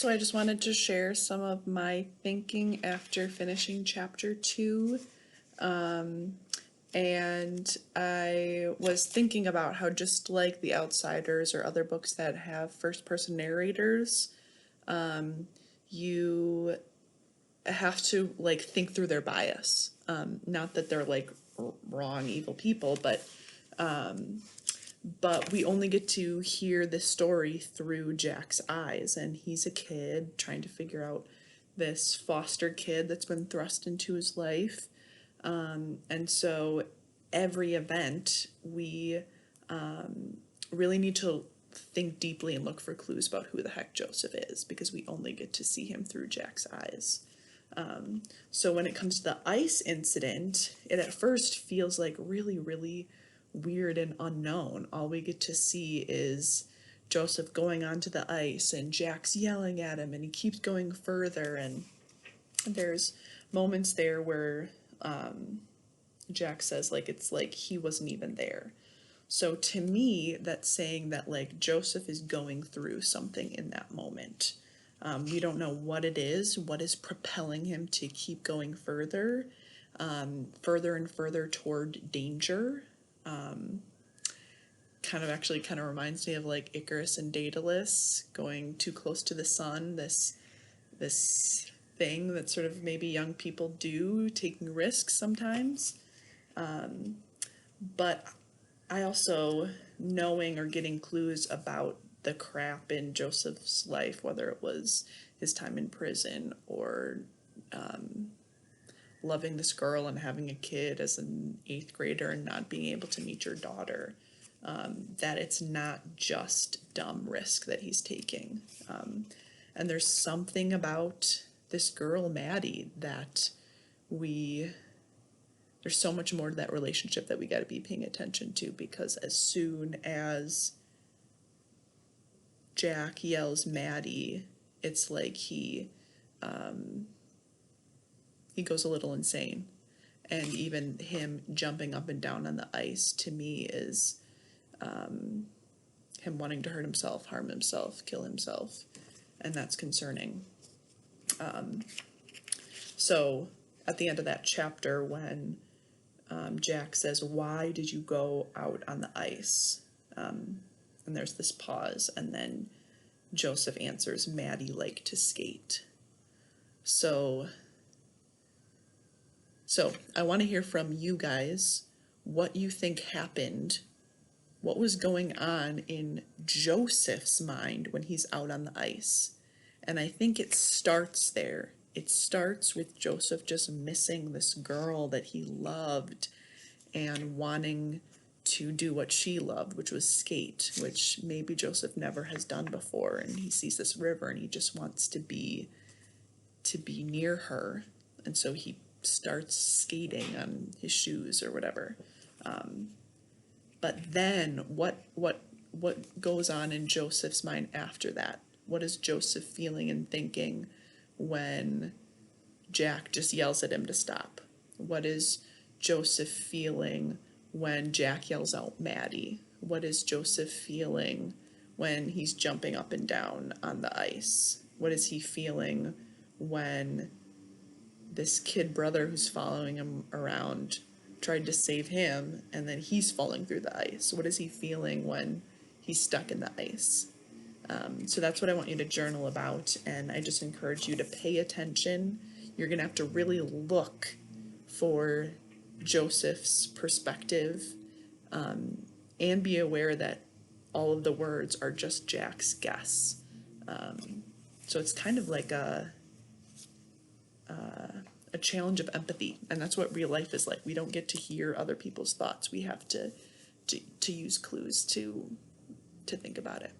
So I just wanted to share some of my thinking after finishing chapter 2. And I was thinking about how, just like The Outsiders or other books that have first person narrators, you have to like think through their bias. Not that they're like wrong, evil people, but we only get to hear this story through Jack's eyes, and he's a kid trying to figure out this foster kid that's been thrust into his life. And so every event, we really need to think deeply and look for clues about who the heck Joseph is, because we only get to see him through Jack's eyes. So when it comes to the ice incident, it at first feels like really, really weird and unknown. All we get to see is Joseph going onto the ice and Jack's yelling at him, and he keeps going further, and there's moments there where Jack says like it's like he wasn't even there. So to me, that's saying that like Joseph is going through something in that moment. We don't know what it is, what is propelling him to keep going further, further and further toward danger. Kind of reminds me of like Icarus and Daedalus going too close to the sun, this thing that sort of maybe young people do, taking risks sometimes. But I also, knowing or getting clues about the crap in Joseph's life, whether it was his time in prison or loving this girl and having a kid as an 8th grader and not being able to meet your daughter, that it's not just dumb risk that he's taking. And there's something about this girl, Maddie, that there's so much more to that relationship that we got to be paying attention to, because as soon as Jack yells Maddie, it's like he goes a little insane. And even him jumping up and down on the ice, to me, is him wanting to hurt himself, harm himself, kill himself, and that's concerning. So at the end of that chapter, when Jack says, "Why did you go out on the ice?" And there's this pause, and then Joseph answers, "Maddie liked to skate." So I want to hear from you guys what you think happened, what was going on in Joseph's mind when he's out on the ice. And I think it starts there. It starts with Joseph just missing this girl that he loved and wanting to do what she loved, which was skate, which maybe Joseph never has done before. And he sees this river and he just wants to be near her. And so he starts skating on his shoes or whatever. But then what goes on in Joseph's mind after that? What is Joseph feeling and thinking when Jack just yells at him to stop? What is Joseph feeling when Jack yells out Maddie? What is Joseph feeling when he's jumping up and down on the ice? What is he feeling when this kid brother who's following him around tried to save him and then he's falling through the ice? What is he feeling when he's stuck in the ice? So that's what I want you to journal about, and I just encourage you to pay attention. You're going to have to really look for Joseph's perspective, and be aware that all of the words are just Jack's guess. So it's kind of like a challenge of empathy, and that's what real life is like. We don't get to hear other people's thoughts. We have to use clues to think about it.